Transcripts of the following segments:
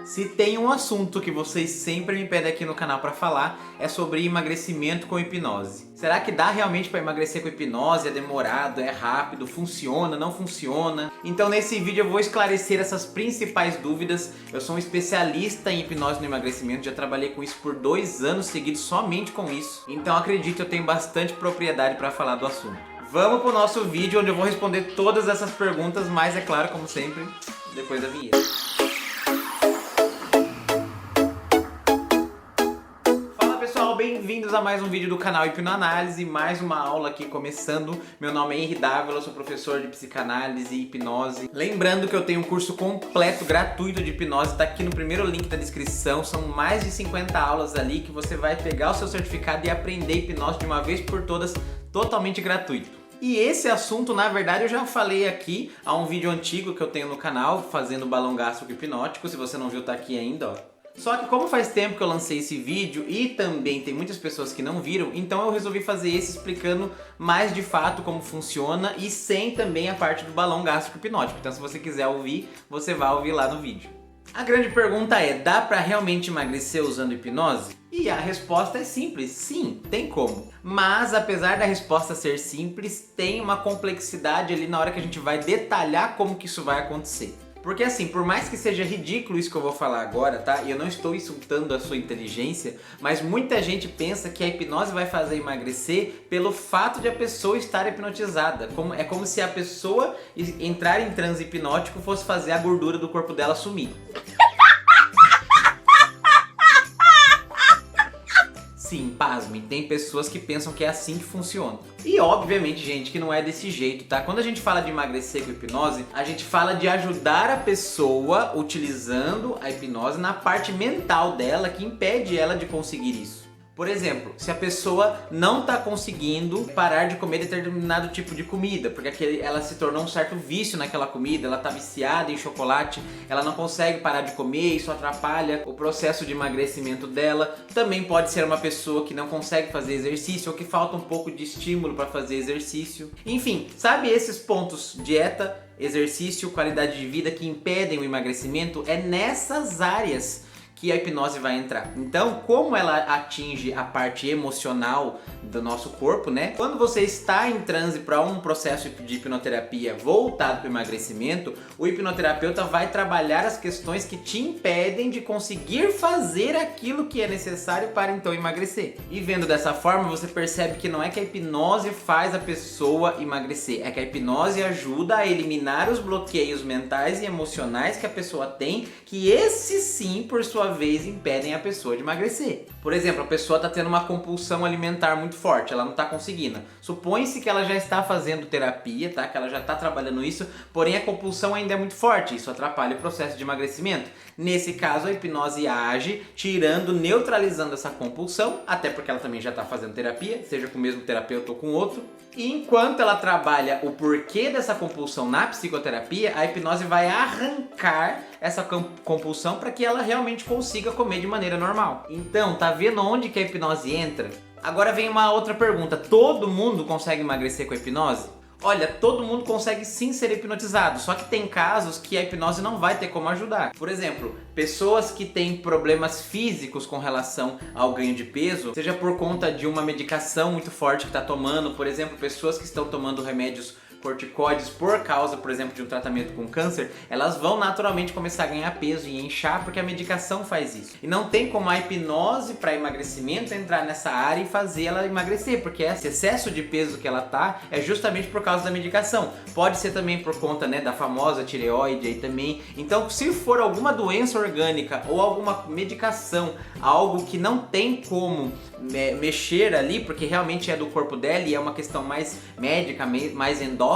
Se tem um assunto que vocês sempre me pedem aqui no canal para falar, é sobre emagrecimento com hipnose. Será que dá realmente para emagrecer com hipnose? É demorado? É rápido? Funciona? Não funciona? Então nesse vídeo eu vou esclarecer essas principais dúvidas. Eu sou um especialista em hipnose no emagrecimento, já trabalhei com isso por 2 anos seguidos somente com isso. Então acredito que eu tenho bastante propriedade para falar do assunto. Vamos pro nosso vídeo onde eu vou responder todas essas perguntas, mas é claro, como sempre, depois da vinheta. Bem-vindos a mais um vídeo do canal Hipnoanálise, mais uma aula aqui começando. Meu nome é Henry Dávila, eu sou professor de psicanálise e hipnose. Lembrando que eu tenho um curso completo, gratuito de hipnose, tá aqui no primeiro link da descrição. São mais de 50 aulas ali que você vai pegar o seu certificado e aprender hipnose de uma vez por todas, totalmente gratuito. E esse assunto, na verdade, eu já falei aqui há um vídeo antigo que eu tenho no canal, fazendo balão gástrico hipnótico. Se você não viu, tá aqui ainda, ó. Só que como faz tempo que eu lancei esse vídeo e também tem muitas pessoas que não viram, então eu resolvi fazer esse explicando mais de fato como funciona e sem também a parte do balão gástrico hipnótico. Então se você quiser ouvir, você vai ouvir lá no vídeo. A grande pergunta é, dá pra realmente emagrecer usando hipnose? E a resposta é simples, sim, tem como. Mas apesar da resposta ser simples, tem uma complexidade ali na hora que a gente vai detalhar como que isso vai acontecer. Porque assim, por mais que seja ridículo isso que eu vou falar agora, tá? E eu não estou insultando a sua inteligência, mas muita gente pensa que a hipnose vai fazer emagrecer pelo fato de a pessoa estar hipnotizada. É como se a pessoa entrar em transe hipnótico fosse fazer a gordura do corpo dela sumir. Sim, pasmem, tem pessoas que pensam que é assim que funciona. E obviamente, gente, que não é desse jeito, tá? Quando a gente fala de emagrecer com hipnose, a gente fala de ajudar a pessoa utilizando a hipnose na parte mental dela que impede ela de conseguir isso. Por exemplo, se a pessoa não está conseguindo parar de comer determinado tipo de comida, porque ela se tornou um certo vício naquela comida, ela está viciada em chocolate, ela não consegue parar de comer, isso atrapalha o processo de emagrecimento dela. Também pode ser uma pessoa que não consegue fazer exercício ou que falta um pouco de estímulo para fazer exercício. Enfim, sabe esses pontos? Dieta, exercício, qualidade de vida que impedem o emagrecimento? É nessas áreas que a hipnose vai entrar. Então, como ela atinge a parte emocional do nosso corpo, né? Quando você está em transe para um processo de hipnoterapia voltado para o emagrecimento, o hipnoterapeuta vai trabalhar as questões que te impedem de conseguir fazer aquilo que é necessário para então emagrecer. E vendo dessa forma, você percebe que não é que a hipnose faz a pessoa emagrecer, é que a hipnose ajuda a eliminar os bloqueios mentais e emocionais que a pessoa tem, que esses sim, por sua vez, impedem a pessoa de emagrecer. Por exemplo, a pessoa está tendo uma compulsão alimentar muito forte, ela não está conseguindo. Supõe-se que ela já está fazendo terapia, tá? Que ela já está trabalhando isso, porém a compulsão ainda é muito forte, isso atrapalha o processo de emagrecimento. Nesse caso, a hipnose age, tirando, neutralizando essa compulsão, até porque ela também já está fazendo terapia, seja com o mesmo terapeuta ou com outro. E enquanto ela trabalha o porquê dessa compulsão na psicoterapia, a hipnose vai arrancar essa compulsão para que ela realmente consiga comer de maneira normal. Então, tá vendo onde que a hipnose entra? Agora vem uma outra pergunta. Todo mundo consegue emagrecer com a hipnose? Olha, todo mundo consegue sim ser hipnotizado, só que tem casos que a hipnose não vai ter como ajudar. Por exemplo, pessoas que têm problemas físicos com relação ao ganho de peso, seja por conta de uma medicação muito forte que está tomando, por exemplo, pessoas que estão tomando remédios corticoides por causa, por exemplo, de um tratamento com câncer, elas vão naturalmente começar a ganhar peso e inchar porque a medicação faz isso. E não tem como a hipnose para emagrecimento entrar nessa área e fazer ela emagrecer, porque esse excesso de peso que ela tá é justamente por causa da medicação. Pode ser também por conta, né, da famosa tireoide aí também. Então, se for alguma doença orgânica ou alguma medicação, algo que não tem como mexer ali, porque realmente é do corpo dela e é uma questão mais médica, mais endócrina,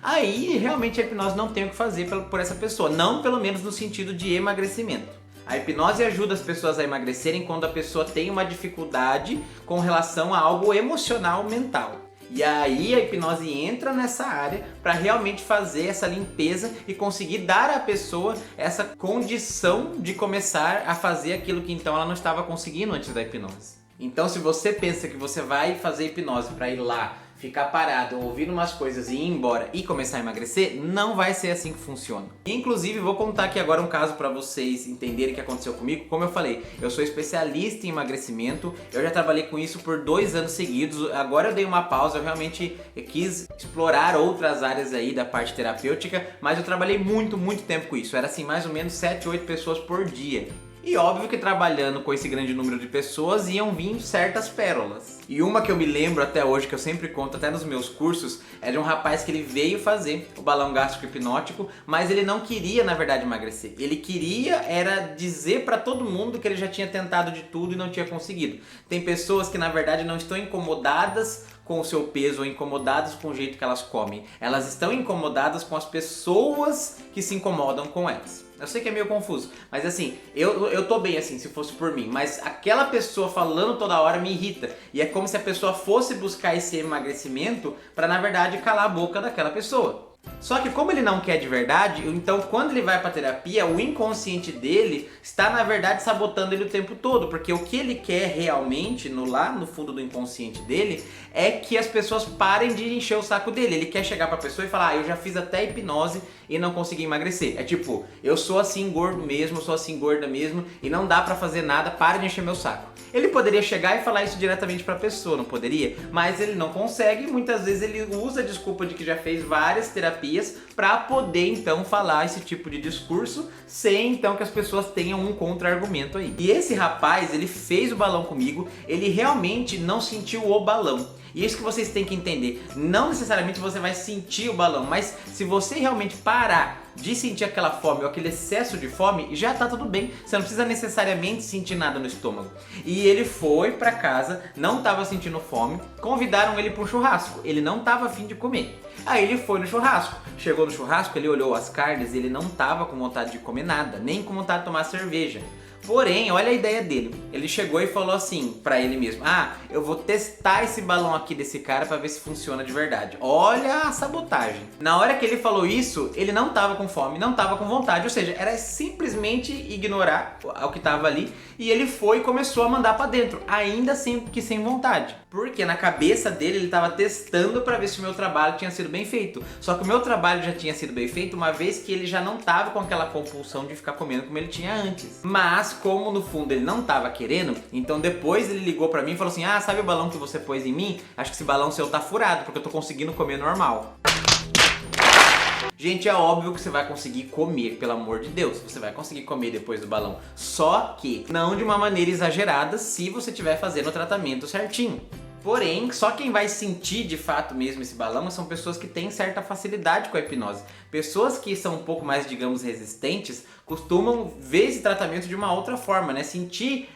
aí realmente a hipnose não tem o que fazer por essa pessoa, não pelo menos no sentido de emagrecimento. A hipnose ajuda as pessoas a emagrecerem quando a pessoa tem uma dificuldade com relação a algo emocional, mental. E aí a hipnose entra nessa área para realmente fazer essa limpeza e conseguir dar à pessoa essa condição de começar a fazer aquilo que então ela não estava conseguindo antes da hipnose. Então, se você pensa que você vai fazer hipnose para ir lá ficar parado ouvindo umas coisas e ir embora e começar a emagrecer, não vai ser assim que funciona. Inclusive, vou contar aqui agora um caso para vocês entenderem o que aconteceu comigo. Como eu falei, eu sou especialista em emagrecimento, eu já trabalhei com isso por 2 anos seguidos, agora eu dei uma pausa, eu realmente quis explorar outras áreas aí da parte terapêutica, mas eu trabalhei muito tempo com isso, era assim mais ou menos 7, 8 pessoas por dia. E óbvio que trabalhando com esse grande número de pessoas iam vir certas pérolas. E uma que eu me lembro até hoje, que eu sempre conto até nos meus cursos, é de um rapaz que ele veio fazer o balão gástrico hipnótico, mas ele não queria na verdade emagrecer. Ele queria era dizer pra todo mundo que ele já tinha tentado de tudo e não tinha conseguido. Tem pessoas que na verdade não estão incomodadas com o seu peso ou incomodadas com o jeito que elas comem. Elas estão incomodadas com as pessoas que se incomodam com elas. Eu sei que é meio confuso, mas assim, eu tô bem assim, se fosse por mim, mas aquela pessoa falando toda hora me irrita. E é como se a pessoa fosse buscar esse emagrecimento pra na verdade calar a boca daquela pessoa. Só que como ele não quer de verdade, então quando ele vai pra terapia, o inconsciente dele está na verdade sabotando ele o tempo todo, porque o que ele quer realmente, lá no fundo do inconsciente dele, é que as pessoas parem de encher o saco dele. Ele quer chegar pra pessoa e falar, eu já fiz até hipnose e não consegui emagrecer. É tipo, eu sou assim gordo mesmo, eu sou assim gorda mesmo e não dá pra fazer nada, para de encher meu saco. Ele poderia chegar e falar isso diretamente pra pessoa, não poderia? Mas ele não consegue e muitas vezes ele usa a desculpa de que já fez várias terapias para poder então falar esse tipo de discurso sem então que as pessoas tenham um contra-argumento aí. E esse rapaz, ele fez o balão comigo, ele realmente não sentiu o balão. E é isso que vocês têm que entender. Não necessariamente você vai sentir o balão, mas se você realmente parar de sentir aquela fome ou aquele excesso de fome, já tá tudo bem. Você não precisa necessariamente sentir nada no estômago. E ele foi pra casa, não tava sentindo fome, convidaram ele para um churrasco. Ele não tava afim de comer. Aí ele foi no churrasco. Chegou no churrasco, ele olhou as carnes e ele não tava com vontade de comer nada, nem com vontade de tomar cerveja. Porém, olha a ideia dele. Ele chegou e falou assim pra ele mesmo: eu vou testar esse balão aqui desse cara pra ver se funciona de verdade. Olha a sabotagem. Na hora que ele falou isso, ele não tava com fome, não tava com vontade. Ou seja, era simplesmente ignorar o que tava ali. E ele foi e começou a mandar pra dentro, ainda assim que sem vontade. Porque na cabeça dele ele tava testando pra ver se o meu trabalho tinha sido bem feito. Só que o meu trabalho já tinha sido bem feito uma vez que ele já não tava com aquela compulsão de ficar comendo como ele tinha antes. Mas como no fundo ele não tava querendo, então depois ele ligou pra mim e falou assim: sabe o balão que você pôs em mim? Acho que esse balão seu tá furado, porque eu tô conseguindo comer normal. Gente, é óbvio que você vai conseguir comer, pelo amor de Deus. Você vai conseguir comer depois do balão. Só que não de uma maneira exagerada se você estiver fazendo o tratamento certinho. Porém, só quem vai sentir de fato mesmo esse balão são pessoas que têm certa facilidade com a hipnose. Pessoas que são um pouco mais, digamos, resistentes, costumam ver esse tratamento de uma outra forma, né? Sentir,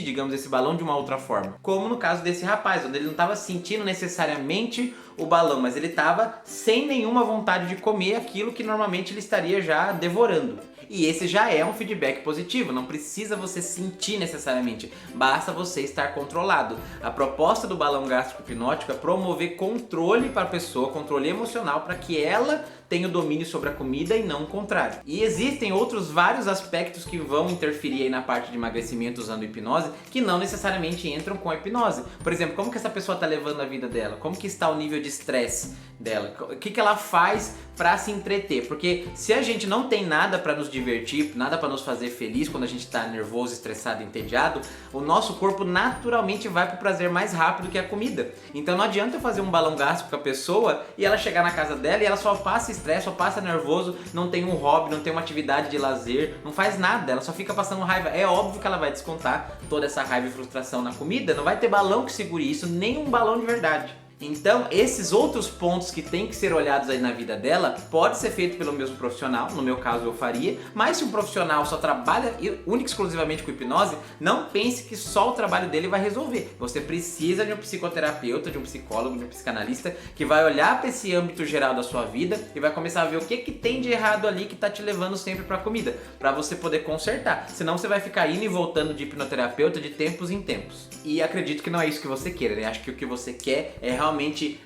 digamos, esse balão de uma outra forma. Como no caso desse rapaz, onde ele não estava sentindo necessariamente o balão, mas ele estava sem nenhuma vontade de comer aquilo que normalmente ele estaria já devorando. E esse já é um feedback positivo, não precisa você sentir necessariamente, basta você estar controlado. A proposta do balão gástrico hipnótico é promover controle para a pessoa, controle emocional, para que ela tenha o domínio sobre a comida e não o contrário. E existem outros vários aspectos que vão interferir aí na parte de emagrecimento usando hipnose, que não necessariamente entram com a hipnose. Por exemplo, como que essa pessoa está levando a vida dela? Como que está o nível de estresse dela? O que ela faz para se entreter? Porque se a gente não tem nada para nos divertir, nada para nos fazer feliz quando a gente está nervoso, estressado, entediado, o nosso corpo naturalmente vai para o prazer mais rápido que a comida. Então não adianta eu fazer um balão gástrico com a pessoa e ela chegar na casa dela e ela só passa estresse, só passa nervoso, não tem um hobby, não tem uma atividade de lazer, não faz nada, ela só fica passando raiva. É óbvio que ela vai descontar toda essa raiva e frustração na comida, não vai ter balão que segure isso, nem um balão de verdade. Então, esses outros pontos que tem que ser olhados aí na vida dela, pode ser feito pelo mesmo profissional, no meu caso eu faria, mas se um profissional só trabalha única e exclusivamente com hipnose, não pense que só o trabalho dele vai resolver. Você precisa de um psicoterapeuta, de um psicólogo, de um psicanalista, que vai olhar para esse âmbito geral da sua vida e vai começar a ver o que tem de errado ali que tá te levando sempre pra comida, para você poder consertar. Senão você vai ficar indo e voltando de hipnoterapeuta de tempos em tempos. E acredito que não é isso que você quer, né? Acho que o que você quer é realmente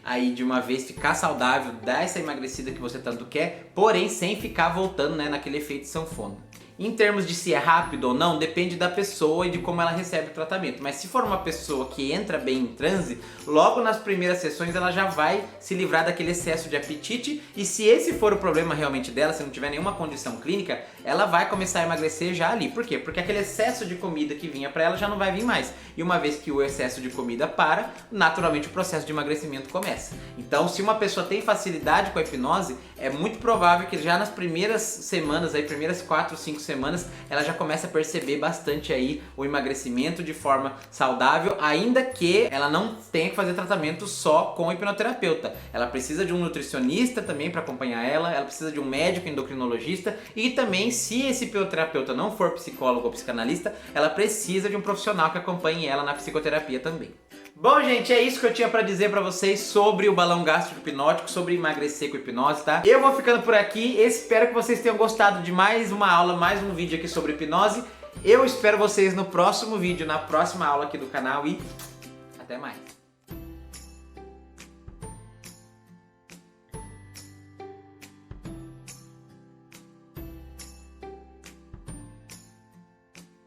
aí de uma vez ficar saudável, dar essa emagrecida que você tanto quer, porém sem ficar voltando, né, naquele efeito sanfona. Em termos de se é rápido ou não, depende da pessoa e de como ela recebe o tratamento. Mas se for uma pessoa que entra bem em transe, logo nas primeiras sessões ela já vai se livrar daquele excesso de apetite, e se esse for o problema realmente dela, se não tiver nenhuma condição clínica, ela vai começar a emagrecer já ali. Por quê? Porque aquele excesso de comida que vinha pra ela já não vai vir mais. E uma vez que o excesso de comida para, naturalmente o processo de emagrecimento começa. Então, se uma pessoa tem facilidade com a hipnose, é muito provável que já nas primeiras semanas, aí primeiras 4, 5 semanas, ela já começa a perceber bastante aí o emagrecimento de forma saudável, ainda que ela não tenha que fazer tratamento só com o hipnoterapeuta. Ela precisa de um nutricionista também para acompanhar ela precisa de um médico endocrinologista, e também, se esse hipnoterapeuta não for psicólogo ou psicanalista, ela precisa de um profissional que acompanhe ela na psicoterapia também. Bom, gente, é isso que eu tinha pra dizer pra vocês sobre o balão gástrico hipnótico, sobre emagrecer com hipnose, tá? Eu vou ficando por aqui, espero que vocês tenham gostado de mais uma aula, mais um vídeo aqui sobre hipnose. Eu espero vocês no próximo vídeo, na próxima aula aqui do canal, e até mais!